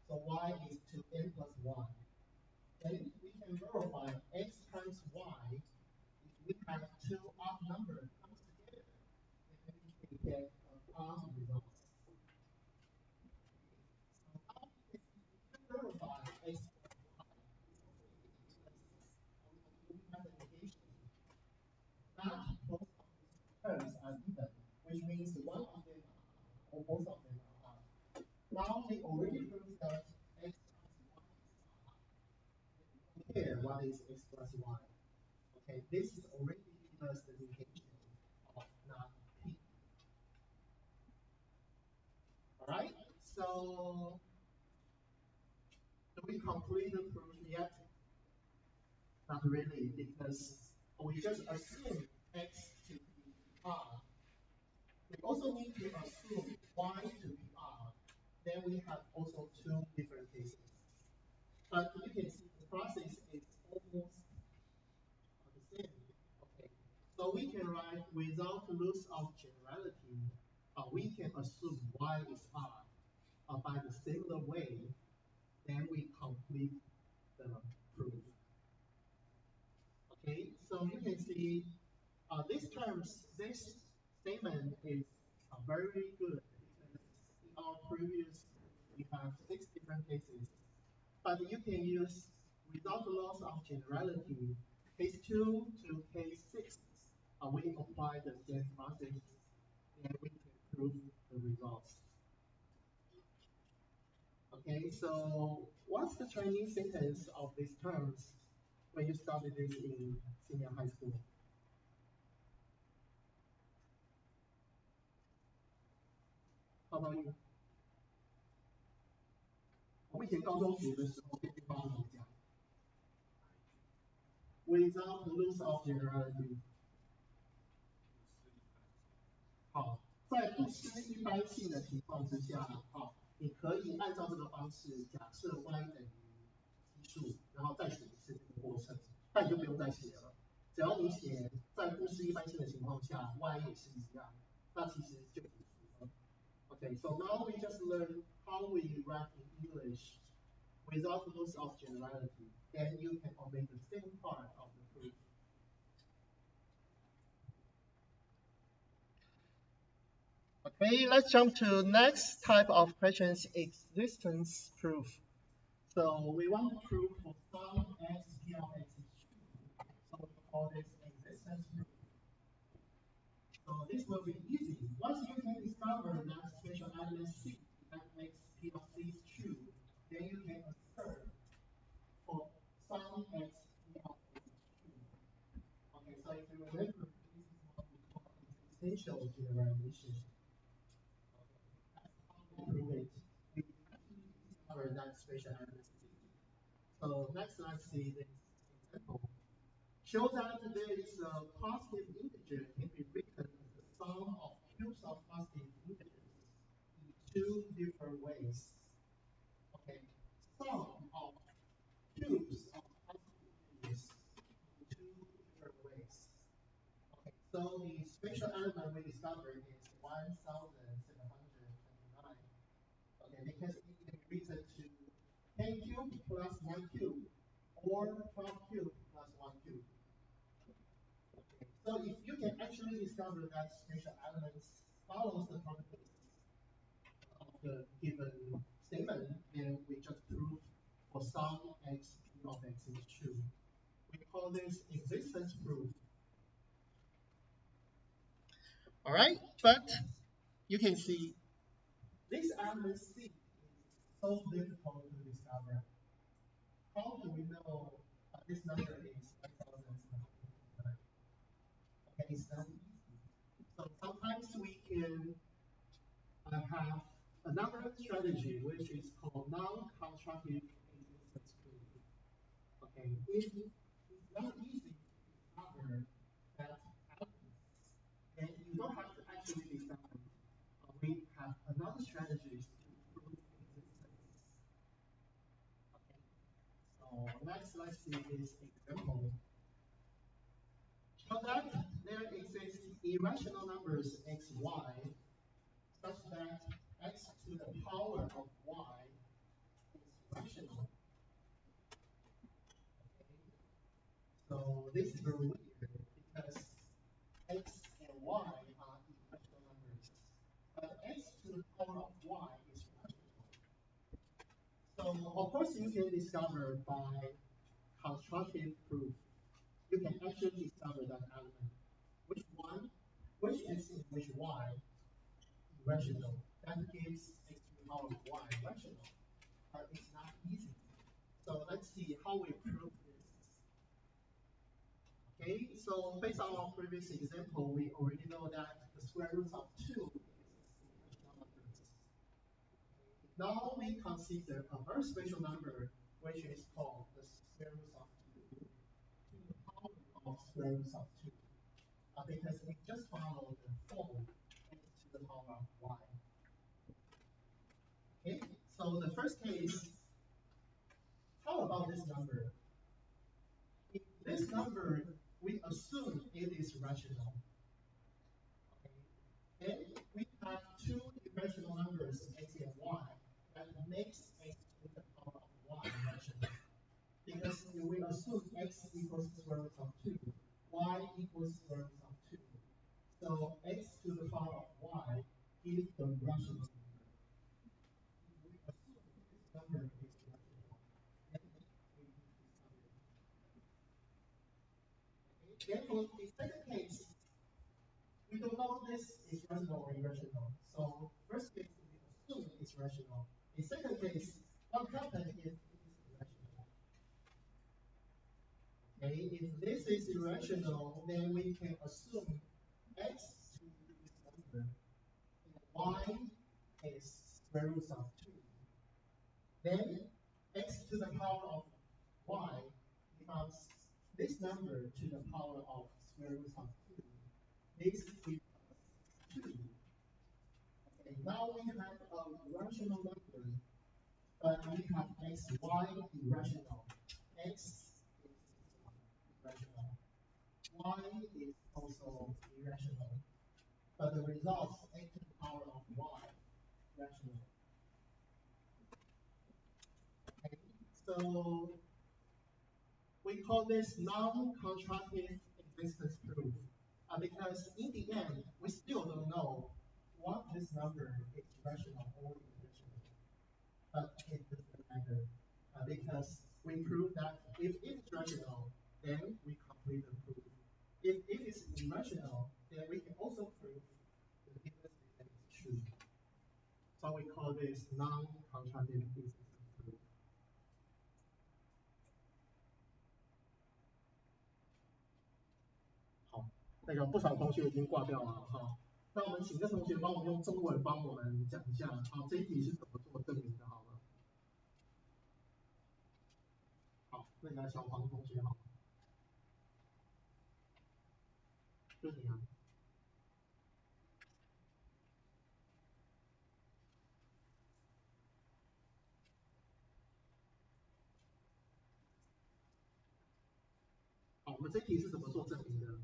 So y is 2n plus 1. Then we can verify x times y. If we have two odd numbers come together, then we can get an odd result. So now we can verify x plus y because we have the negation. Not both of these terms are even, which means one of them are odd, or both of them are odd. Now we already proved that x times y is odd. Compare what is x plus y. Okay, this is already given us the negation of not P. Alright, so do we complete the proof yet? Not really, because we just assume x to be odd. We also need to assume y to be odd. Then we have also two different cases. but you can see the process is almost the same. Okay, so we can write without loss of generality. We can assume y is r by the similar way. Then we complete the proof. Okay, so you can see these terms, this statement is very good because in our previous we have 6 different cases, but you can use without loss of generality, case 2 to case 6. We apply the same process and we can prove the results. Okay, so what's the Chinese sentence of these terms when you studied this in senior high school? how about you？ 我以前高中学的时候，跟对方怎么讲 ？Without loss of generality。好，在不失一般性的情况之下，好，你可以按照这个方式，假设 y 等于奇数，然后再写一次这个过程，但你就不用再写了。只要你写在不失一般性的情况下 ，y 也是一样，那其实就符合。Okay, so now we just learn how we write in English without loss of generality. Then you can omit the same part of the proof. Okay, let's jump to next type of questions, existence proof. So we want to prove for some x, p of x is true. So we call this existence proof. So this will be easy. Once you can discover that special element C that makes p of C is true, then you can assert for some x, p of x is true. Okay, so if you remember, this is what we call existential generalization. That's how we prove it. We actually discover that special element C. So next, let's see this example. Show that there is a positive integer can be written as the sum of cubes of positive integers in 2 different ways. Okay, sum of cubes of positive integers in 2 different ways. Okay, so the special element we discovered is 1729. Okay, because it can be written to 10 cubed plus 1 cube or 12 cubed plus 1 cube. So if you can actually discover that special elements follows the properties of the given statement, then we just prove for some x, p of x is true. We call this existence proof. All right, but you can see this element C is so difficult to discover. How do we know this number is 1029? Okay, it's not easy. So sometimes we can have another strategy which is called non-constructive existence proof. Okay, if it's not easy to discover that element, then you don't have to actually discover it. We have another strategy to prove existence. Okay, so let's see this example. Show that there exist irrational numbers x, y, such that x to the power of y is rational. Okay. So this is very weird because x and y are irrational numbers, but x to the power of y is rational. So of course you can discover by constructive proof. You can actually discover that element. Which x and which y irrational. That gives x to the power of y rational. But it's not easy. So let's see how we prove this. Okay, so based on our previous example, we already know that the square root of 2 is irrational numbers. Now we consider a very special number, which is called the square root of 2 to the power of square root of 2. Because it just follows the form x to the power of y. Okay, so the first case, how How about this number? If this number, we assume it is rational. Okay? Then we have two irrational numbers, x and y, that makes x to the power of y rational. Because we assume x equals square root of 2, y equals square root of 2. So x to the power of y is the rational number. We assume this number is rational. Then we use this number. Okay? Then for the second case, we don't know this is rational or irrational. So first case, we assume it's rational. In second case, what happens if it is irrational? Okay, if this is irrational, then we can assume x to this number and y is square root of 2. Then x to the power of y becomes this number to the power of square root of 2. This equals 2. Okay, now we have a rational number, but we have x, y irrational. X is irrational. Y is also irrational. But the result, x to the power of y, rational. Okay, so we call this non-contractive existence proof. Because in the end, we still don't know what this number is rational or irrational. But it doesn't matter because we prove that if it's rational, then we complete the proof. If it is irrational, then we can also prove the given statement is true. So we call this non-contractive existence proof.好，那个不少同学已经挂掉了哈。那我们请这同学帮我们用中文帮我们讲一下，好，这一题是怎么做证明的？好了。好，那个小黄同学好。就是你啊。好，我们这题是怎么做证明的？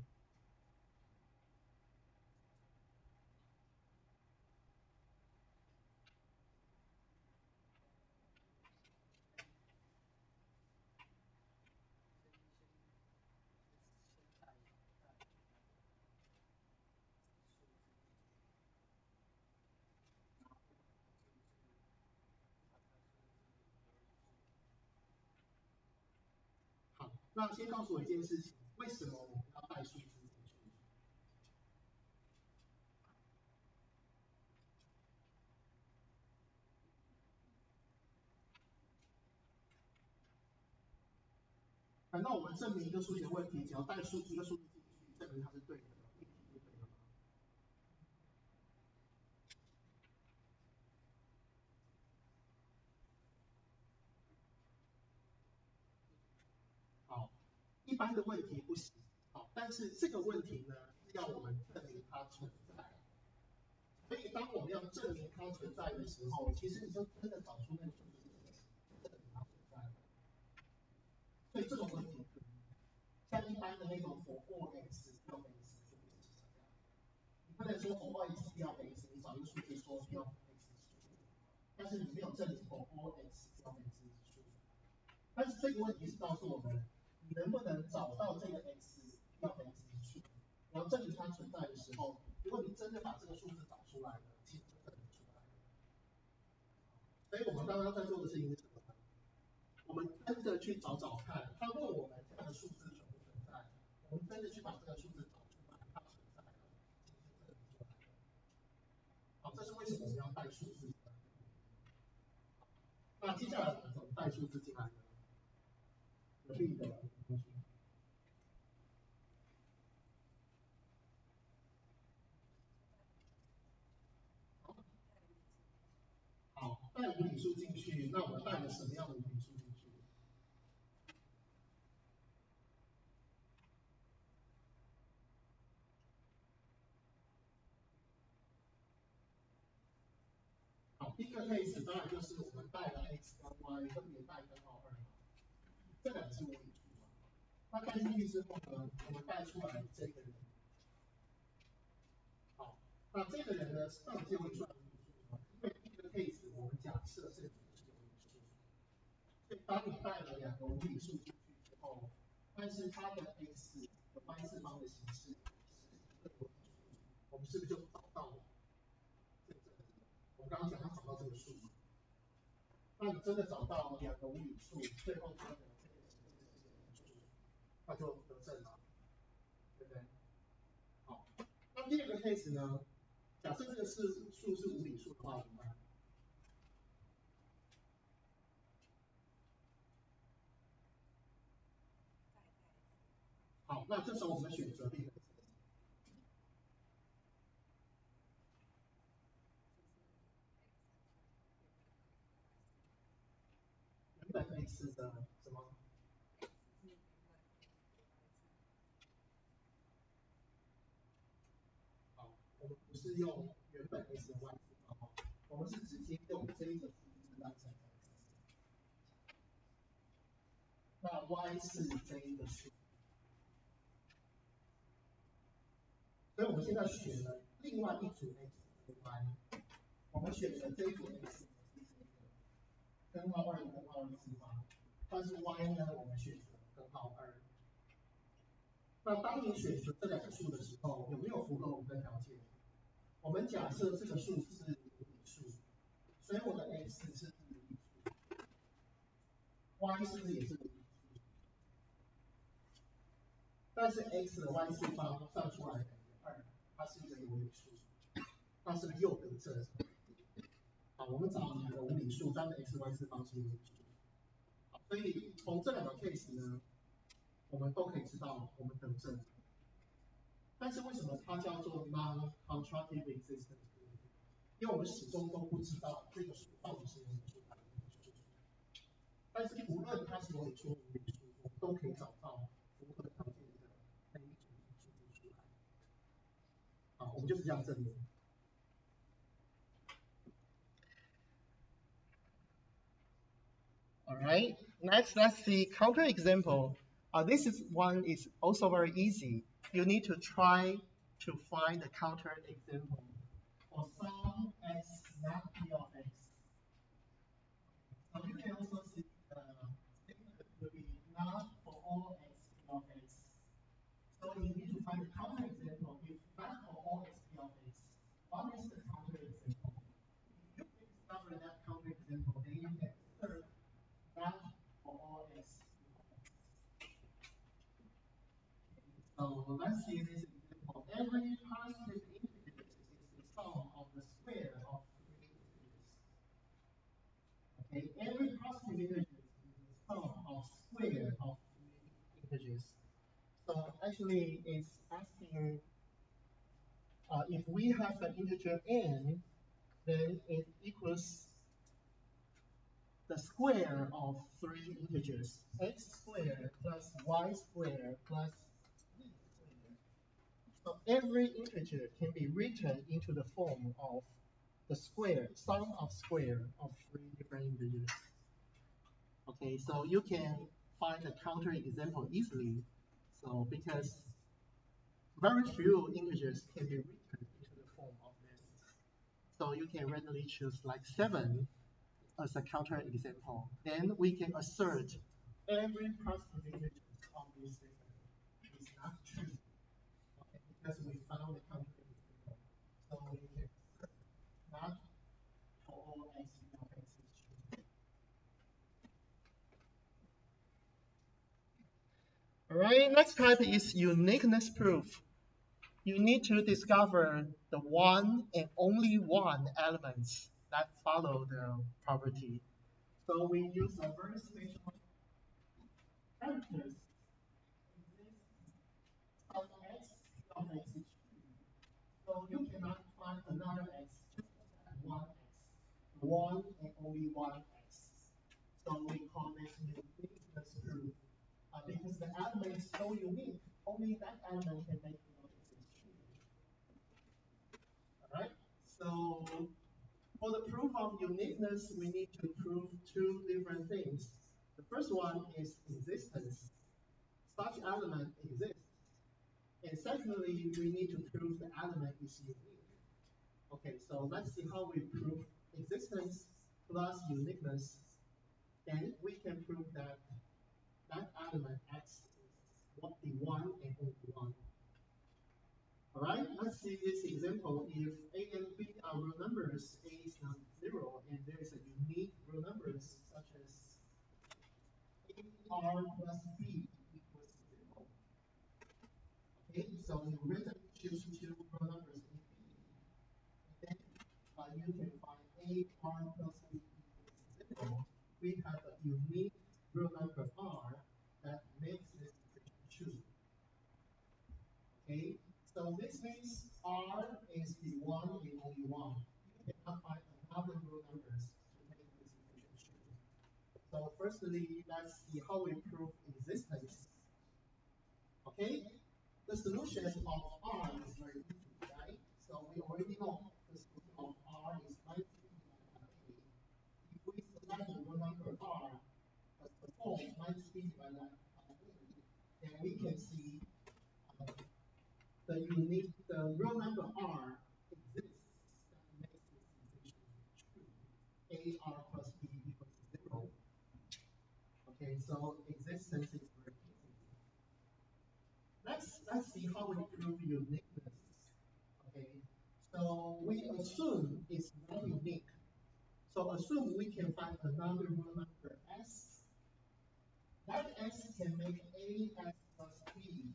好，那先告诉我一件事情，为什么我们要带数字进去？难道我们证明一个数学问题，只要带一个数字进去，证明它是对的，一题就对了吗？好，一般的问题不行。好，但是这个问题呢，是要我们证明它存在。所以当我们要证明它存在的时候，其实你就真的找出那个数字是什么，证明它存在。所以这种问题，像一般的那种for all x 要 x 就不是这样。你不能说for all x 要 x， 你找一个数字说要 x 是数，但是你没有证明for all x 要 x 是数。但是这个问题是告诉我们，你能不能找到这个 x 要 x 是数？你要证明它存在的时候，如果你真的把这个数字找出来了，其实就证明出来了。所以我们刚刚在做的事情是什么呢？我们真的去找找看，他问我们这样的数字存不存在，我们真的去把这个数字找出来，它存在了，其实就证明出来了。好，这是为什么我们要带数字的？那接下来我们怎么带数字进来呢？有另一个东西。好，带无理数进去，那我们带了什么样的无理数进去？好，第一个 case 当然就是我们带了 x 跟 y 分别带根号2嘛。这两个是无理数嘛。那带进去之后呢，我们带出来这个人。好，那这个人呢，到底会算无理数吗？因为第一个 case 我们假设这个是有无理数，所以当你带了两个无理数进去之后，但是它的 x 的班次方的形式是一个无理数，我们是不是就找到了这个正值？我们刚刚讲要找到这个数嘛。那你真的找到两个无理数，最后它的这个形式是一个无理数，那就得正了，对不对？好，那第二个 case 呢？假设这个数是无理数的话，怎么办？好，那这时候我们选择另一个。原本 x 的什么？好，我们不是用原本 x 的 y 次方，我们是直接用这一个数字来乘 x。那 y 是这一个数，所以我们现在选了另外一组 x 跟 y， 我们选的这一组 x 是这个根号2的根号2次方，但是 y 呢，我们选择根号2。那当你选择这两个数的时候，有没有符合我们的条件？我们假设这个数是无理数，所以我的 x 是无理数 ，y 是不是也是无理数？但是 x 的 y 次方算出来等于2，它是一个有理数，那是不是又得正？好，我们找两个无理数，当然 x y 次方是无理数。好，所以从这两个 case 呢，我们都可以知道我们得正。但是为什么它叫做 non-constructive existence？ 因为我们始终都不知道这个数到底是有理数还是无理数。但是无论它是有理数或无理数，我们都可以找到符合条件的那一组数字出来。好，我们就是这样证明。Alright, next let's see counterexample. This one is also very easy. You need to try to find the counterexample for some x not p of x. So you can also see the statement will be not for all x p of x. So you need to find the counterexample. If not for all x p of x, what is the counterexample? If you can discover that counterexample, then you can assert that for all x p of x. So let's see this example. Every positive integer is the sum of the square of 3 integers. Okay, every positive integer is the sum of square of 3 integers. So actually, it's asking if we have an integer n, then it equals the square of 3 integers, x squared plus y squared plus z squared. So every integer can be written into the form of the square, sum of square of 3 different integers. Okay, so you can find a counterexample easily. So because very few integers can be written into the form of this. So you can randomly choose like 7 as a counterexample. Then we can assert every positive integer of this system is not true. Okay, because we found the counterexample. So we can assert not for all x of x is true. Alright, next type is uniqueness proof. You need to discover the one and only one elements that follow the property. So we use a very special characters. Some x of x is true. So you cannot find another x, just that one x. One and only one x. So we call this uniqueness proof. Because the element is so unique, only that element can make the x is true. Alright? So for the proof of uniqueness, we need to prove two different things. The First one is existence. Such element exists. And secondly, we need to prove the element is unique. Okay, so let's see how we prove existence plus uniqueness. Then we can prove that that element X is what the one and only one. All right, let's see this example. If A and B are real numbers, A is not 0, and there is a unique real numbers such as AR plus B equals 0. Okay, so you randomly choose two real numbers in B, and then you can find AR plus B equals 0. We have a unique real number R that makes this equation true. Okay, so this means R is the one and only one. You cannot find another real numbers to make this equation true. So firstly, let's see how we prove existence. Okay, the solution of R is very easy, right? So we already know the solution of R is minus B divided by A. If we select the real number R as the form minus B divided by A, then we can see the real number R exists that makes this equation true. AR plus B equals 0. Okay, so existence is very easy. Let's see how we prove uniqueness. Okay, so we assume it's not unique. So assume we can find another real number S. That S can make AX plus B equals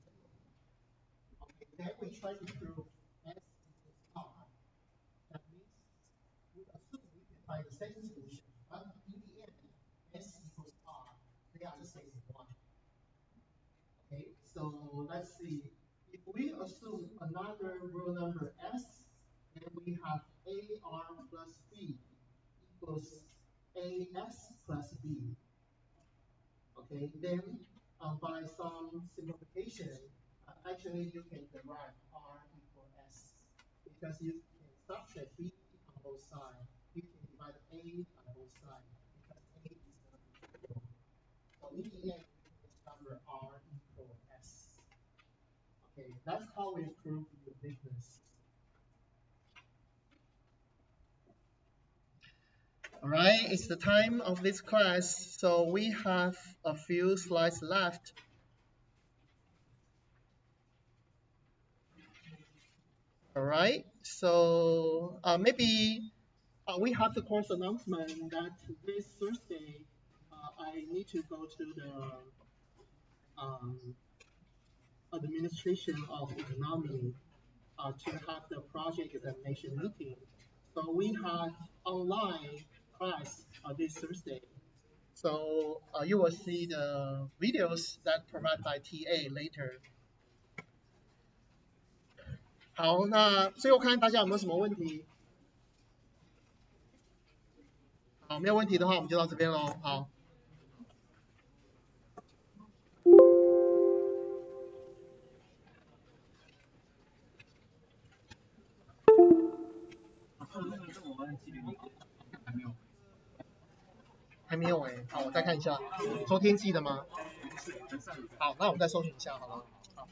0. Okay, then we try to prove S equals R. That means we assume we can find the second solution, but in the end, S equals R. They are the same as 1. Okay, so let's see. If we assume another real number S, then we have AR plus B equals AS plus B. Okay, then by some simplification, actually you can derive R equal S because you can subtract B on both sides. You can divide A on both sides because A is not equal. So in the end, we can discover R equal S. Okay, that's how we prove uniqueness. All right, it's the time of this class, so we have a few slides left. All right, so maybe we have the course announcement that this Thursday I need to go to the administration of economy to have the project examination meeting. So we have online class this Thursday. So you will see the videos that provided by TA later. 好，那最后看大家有没有什么问题？好，没有问题的话，我们就到这边喽。好。还没有哎，好，我再看一下，昨天寄的吗？好，那我们再搜寻一下好了。好。